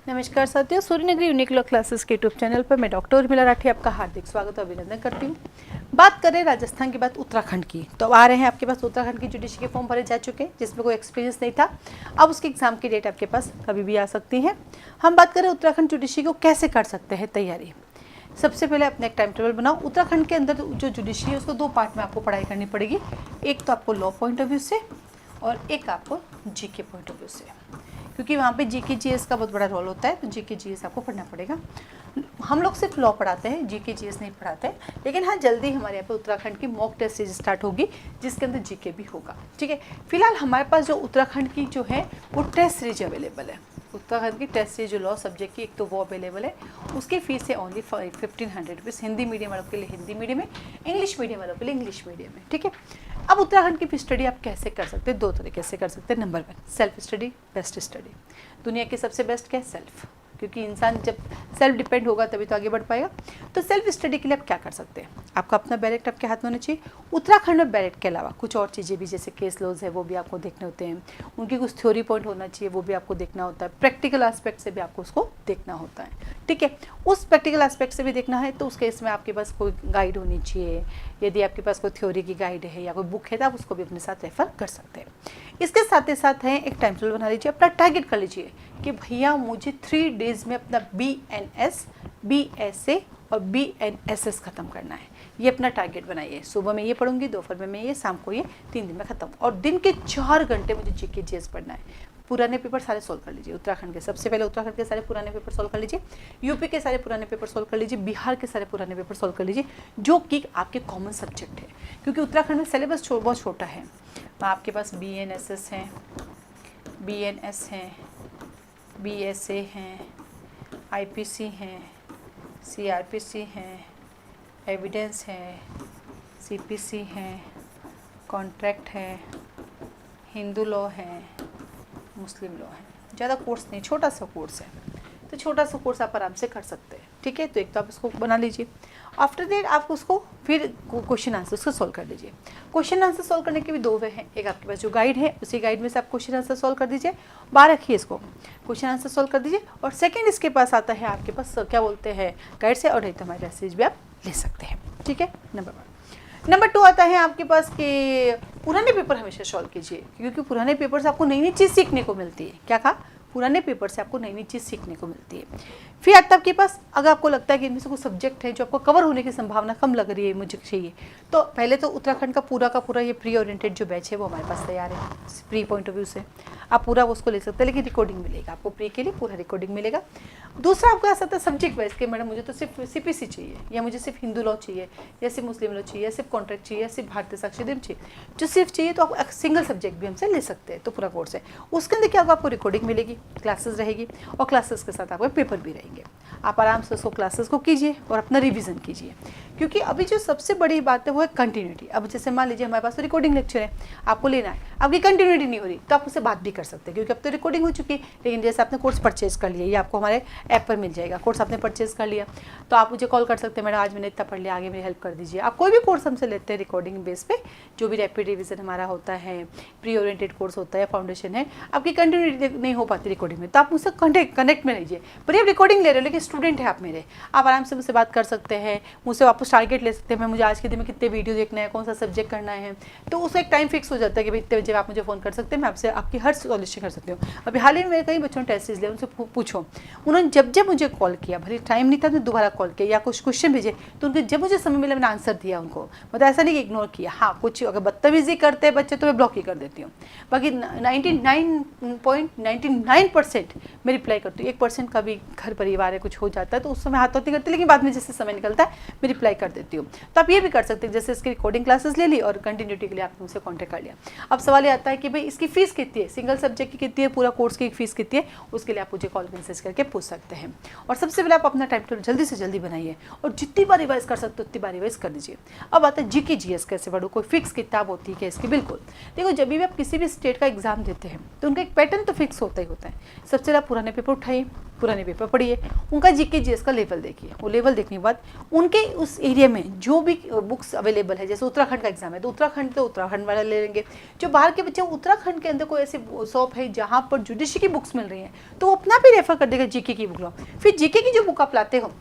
नमस्कार साथियों, Suryanagari unique classes के यूट्यूब चैनल पर मैं डॉक्टर उर्मिला राठी आपका हार्दिक स्वागत और अभिनंदन करती हूँ। बात करें राजस्थान के बाद उत्तराखंड की, तो अब आ रहे हैं आपके पास उत्तराखंड की जुडिशरी के फॉर्म भरे जा चुके हैं जिसमें कोई एक्सपीरियंस नहीं था। अब उसके एग्जाम की डेट आपके पास कभी भी आ सकती है। हम बात करें उत्तराखंड जुडिशरी को कैसे कर सकते हैं तैयारी। सबसे पहले अपने एक टाइम टेबल बनाओ। उत्तराखंड के अंदर जो जुडिशरी है उसको दो पार्ट में आपको पढ़ाई करनी पड़ेगी। एक तो आपको लॉ पॉइंट ऑफ व्यू से और एक आपको जीके पॉइंट ऑफ व्यू से, क्योंकि वहाँ पे जीके जीएस का बहुत बड़ा रोल होता है, तो जीके जीएस आपको पढ़ना पड़ेगा। हम लोग सिर्फ लॉ पढ़ाते हैं, जीके जीएस नहीं पढ़ाते हैं, लेकिन हाँ जल्दी हमारे यहाँ पे उत्तराखंड की मॉक टेस्ट सीरीज स्टार्ट होगी जिसके अंदर जीके भी होगा। ठीक है, फिलहाल हमारे पास जो उत्तराखंड की जो है वो टेस्ट सीरीज अवेलेबल है। उत्तराखंड की टेस्ट सीरीज जो लॉ सब्जेक्ट की एक तो वो अवेलेबल है, उसकी फीस है ओनली 1500 रुपीज़। हिंदी मीडियम वालों के लिए हिंदी मीडियम में, इंग्लिश मीडियम वालों के लिए इंग्लिश मीडियम में। ठीक है, अब उत्तराखंड की स्टडी आप कैसे कर सकते हैं, दो तरीके से कर सकते हैं। Number 1 self study, best study. दुनिया की सबसे बेस्ट क्या है, सेल्फ, क्योंकि इंसान जब सेल्फ डिपेंड होगा तभी तो आगे बढ़ पाएगा। तो सेल्फ स्टडी के लिए आप क्या कर सकते हैं, आपका अपना बैलेट आपके हाथ में होना चाहिए। उत्तराखंड में बैलेट के अलावा कुछ और चीज़ें भी जैसे केस लॉज है वो भी आपको देखने होते हैं, उनकी कुछ थ्योरी पॉइंट होना चाहिए वो भी आपको देखना होता है, प्रैक्टिकल एस्पेक्ट से भी आपको उसको देखना होता है। ठीक है, उस प्रैक्टिकल एस्पेक्ट से भी देखना है तो उस केस में आपके पास कोई गाइड होनी चाहिए। यदि आपके पास कोई थ्योरी की गाइड है या कोई बुक है तो आप उसको भी अपने साथ रेफर कर सकते हैं। इसके साथ ही साथ है एक टाइम टेबल बना लीजिए, अपना टारगेट कर लीजिए कि भैया मुझे 3 डेज़ में अपना BNS, BSA और BNSS ख़त्म करना है। ये अपना टारगेट बनाइए। सुबह में ये पढ़ूंगी, दोपहर में ये, शाम को ये, 3 दिन में ख़त्म। और दिन के 4 घंटे मुझे जीके जीएस पढ़ना है। पुराने पेपर सारे सोल्व कर लीजिए उत्तराखंड के। सबसे पहले उत्तराखंड के सारे पुराने पेपर सोल्व कर लीजिए, यूपी के सारे पुराने पेपर सोल्व कर लीजिए, बिहार के सारे पुराने पेपर सोल्व कर लीजिए जो कि आपके कॉमन सब्जेक्ट है, क्योंकि उत्तराखंड में सिलेबस बहुत छोटा है। आपके पास BNSS हैं, BNS हैं, BSA हैं, IPC हैं, CRPC हैं, एविडेंस है, CPC हैं, कॉन्ट्रैक्ट है, हिंदू लॉ है, मुस्लिम लॉ है। ज़्यादा कोर्स नहीं, छोटा सा कोर्स है, तो छोटा सा कोर्स आप आराम से कर सकते हैं। ठीक है, तो एक तो आप उसको बना लीजिए। आफ्टर दैट आप उसको फिर क्वेश्चन आंसर उसको सॉल्व कर लीजिए। क्वेश्चन आंसर सॉल्व करने के भी 2 वे हैं। एक आपके पास जो गाइड है उसी गाइड में से आप क्वेश्चन आंसर सॉल्व कर दीजिए, 12 रखिए इसको, क्वेश्चन आंसर सॉल्व कर दीजिए। और सेकेंड इसके पास आता है आपके पास क्या बोलते हैं गाइड से, और नहीं तो हमारे मैसेज भी आप ले सकते हैं। ठीक है, नंबर 1। नंबर 2 आता है आपके पास कि पुराने पेपर हमेशा सॉल्व कीजिए, क्योंकि पुराने पेपर से आपको नई नई चीज़ सीखने को मिलती है। क्या कहा, पुराने पेपर से आपको नई नई चीज़ सीखने को मिलती है। फिर आता है आपके पास, अगर आपको लगता है कि इनमें से कुछ सब्जेक्ट है जो आपको कवर होने की संभावना कम लग रही है, मुझे चाहिए, तो पहले तो उत्तराखंड का पूरा ये प्री ओरिएंटेड जो बैच है वो हमारे पास तैयार है। प्री पॉइंट ऑफ व्यू से आप पूरा उसको ले सकते हैं, लेकिन रिकॉर्डिंग मिलेगा आपको, प्री के लिए पूरा रिकॉर्डिंग मिलेगा। दूसरा आपका ऐसा था सब्जेक्ट वाइज के, मैडम मुझे तो सिर्फ CPC चाहिए, या मुझे सिर्फ हिंदू लॉ चाहिए, या सिर्फ मुस्लिम लॉ चाहिए, या सिर्फ कॉन्ट्रैक्ट चाहिए, या सिर्फ भारतीय साक्ष्य अधिनियम चाहिए। जो सिर्फ चाहिए तो आप सिंगल सब्जेक्ट भी हमसे ले सकते हैं, तो पूरा कोर्स है। उसके अंदर क्या होगा, आपको रिकॉर्डिंग मिलेगी, क्लासेस रहेगी, और क्लासेस के साथ आपके पेपर भी रहेंगे। आप आराम से उसको क्लासेस को कीजिए और अपना रिवीजन कीजिए, क्योंकि अभी जो सबसे बड़ी बात है वो है कंटिन्यूटी। अब जैसे मान लीजिए हमारे पास रिकॉर्डिंग लेक्चर है, आपको लेना है, आपकी कंटिन्यूटी नहीं हो रही तो आप उससे बात भी कर सकते हैं, क्योंकि अब तो रिकॉर्डिंग हो चुकी है। लेकिन जैसे आपने कोर्स परचेज कर लिया, ये आपको हमारे ऐप पर मिल जाएगा, कोर्स आपने परचेज कर लिया तो आप मुझे कॉल कर सकते हैं, मैडम आज मैंने इतना पढ़ लिया, आगे मेरी हेल्प कर दीजिए। आप कोई भी कोर्स हमसे लेते हैं रिकॉर्डिंग बेस पे, जो भी रैपिड रिवीजन हमारा होता है, प्री ओरिएंटेड कोर्स होता है, फाउंडेशन है, आपकी कंटिन्यूटी नहीं हो पाती रिकॉर्डिंग में, तो आप मुझसे कनेक्ट में रहिए। पर आप रिकॉर्डिंग ले रहे हो लेकिन स्टूडेंट है आप मेरे, आप आराम से मुझसे बात कर सकते हैं, मुझसे वापस टारगेट ले सकते हैं, मैं मुझे आज के दिन में कितने वीडियो देखना है, कौन सा सब्जेक्ट करना है, तो उसका एक टाइम फिक्स हो जाता है कि भाई इतने बजे आप मुझे फ़ोन कर सकते हैं, मैं आपसे आपकी हर सॉल्यूशन कर सकती हूँ। अभी हाल ही में कई बच्चों ने टेस्ट सीरीज लिया, उनसे पूछो, उन्होंने जब जब मुझे कॉल किया, भले टाइम नहीं था तो दोबारा कॉल किया, या कुछ क्वेश्चन भेजे तो उनके जब मुझे समय मिला मैंने आंसर दिया उनको, मतलब ऐसा नहीं कि इग्नोर किया। हाँ, कुछ अगर बदतमीजी करते हैं बच्चे तो मैं ब्लॉक ही कर देती हूँ, बाकी 99.99% मैं रिप्लाई करती हूँ। 1% का भी घर परिवार है, कुछ हो जाता है तो उस समय हाथ होती करती, लेकिन बाद में जैसे समय निकलता है मैं रिप्लाई कर देती हूँ। तो आप ये भी कर सकते हैं, जैसे इसकी रिकॉर्डिंग क्लासेस ले ली और कंटिन्यूटी के लिए आपने मुझसे कॉन्टैक्ट कर लिया। अब सवाल ये आता है कि भाई इसकी फीस कितनी है, सिंगल सब्जेक्ट की कितनी है, पूरा कोर्स की फीस कितनी है, उसके लिए आप मुझे कॉल मैसेज करके पूछ सकते हैं। और सबसे पहले आप अपना टाइम टेबल जल्दी से जल्दी बनाइए और जितनी बार रिवाइज कर सकते हो उतनी बार रिवाइज कर दीजिए। अब आता है जीके जीएस कैसे पढ़ो, कोई फिक्स किताब होती है क्या इसकी? बिल्कुल, देखो जब भी आप किसी भी स्टेट का एग्जाम देते हैं तो उनका एक पैटर्न तो फिक्स होता ही होता है। सबसे पहले आप पुराने पेपर उठाइए, पुराने पेपर पढ़िए, उनका जीके जीएस का लेवल देखिए। वो लेवल देखने के बाद उनके उस एरिया में जो भी बुक्स अवेलेबल है, जैसे उत्तराखंड का एग्जाम है तो उत्तराखंड वाला ले लेंगे। जो बाहर के बच्चे, उत्तराखंड के अंदर कोई ऐसी शॉप है जहाँ पर जुडिशरी की बुक्स मिल रही हैं तो वो अपना भी रेफर कर देगा जीके की बुक लो। फिर जीके की जो बुक आप लाते हो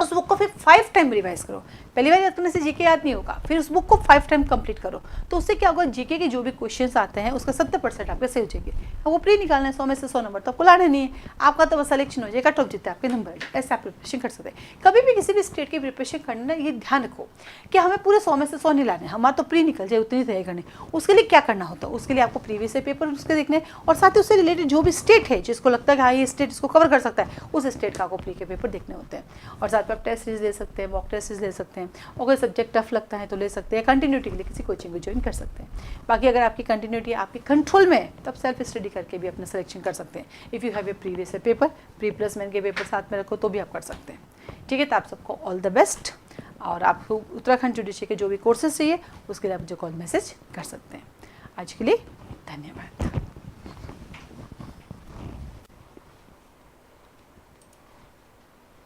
उस बुक को फिर 5 टाइम रिवाइज करो। पहली बार याद करने से जीके याद नहीं होगा, फिर उस बुक को 5 टाइम कंप्लीट करो। तो उससे क्या होगा, जीके के जो भी क्वेश्चंस आते हैं उसका 70% आपके सही हो जाएंगे। अब वो प्री निकालना है 100 में से 100 नंबर तो आपको लाने नहीं है, आपका तो बस सिलेक्शन हो जाएगा, टॉप जीते आपके नंबर। ऐसे आप प्रिपरेशन कर सकते हैं। कभी भी किसी भी स्टेट की प्रिपरेशन करना ये ध्यान रखो कि हमें पूरे 100 में से 100 नहीं लाने, हमारा तो प्री निकल जाए उतनी तैयारी करनी। उसके लिए क्या करना होता है, उसके लिए आपको प्रीवियस पेपर उसके देखने और साथ ही उससे रिलेटेड जो भी स्टेट है जिसको लगता है कि हाँ ये स्टेट इसको कवर कर सकता है, उस स्टेट का आपको प्री के पेपर देखने होते हैं। और साथ में आप टेस्ट सीरीज ले सकते हैं, मॉक टेस्ट ले सकते हैं, और कोई सब्जेक्ट टफ लगता है तो ले सकते हैं। कंटिन्यूटी के लिए किसी कोचिंग को ज्वाइन कर सकते हैं। बाकी अगर आपकी कंटिन्यूटी आपके कंट्रोल में है तब सेल्फ स्टडी करके भी अपना सिलेक्शन कर सकते हैं। If you have A previous paper, pre plus main के पेपर साथ में रखो तो भी आप कर सकते हैं। ठीक है, तो आप सबको ऑल द बेस्ट। और आपको उत्तराखंड जुडिशरी के जो भी कोर्सेज चाहिए उसके लिए आप मुझे कॉल मैसेज कर सकते हैं। आज के लिए धन्यवाद।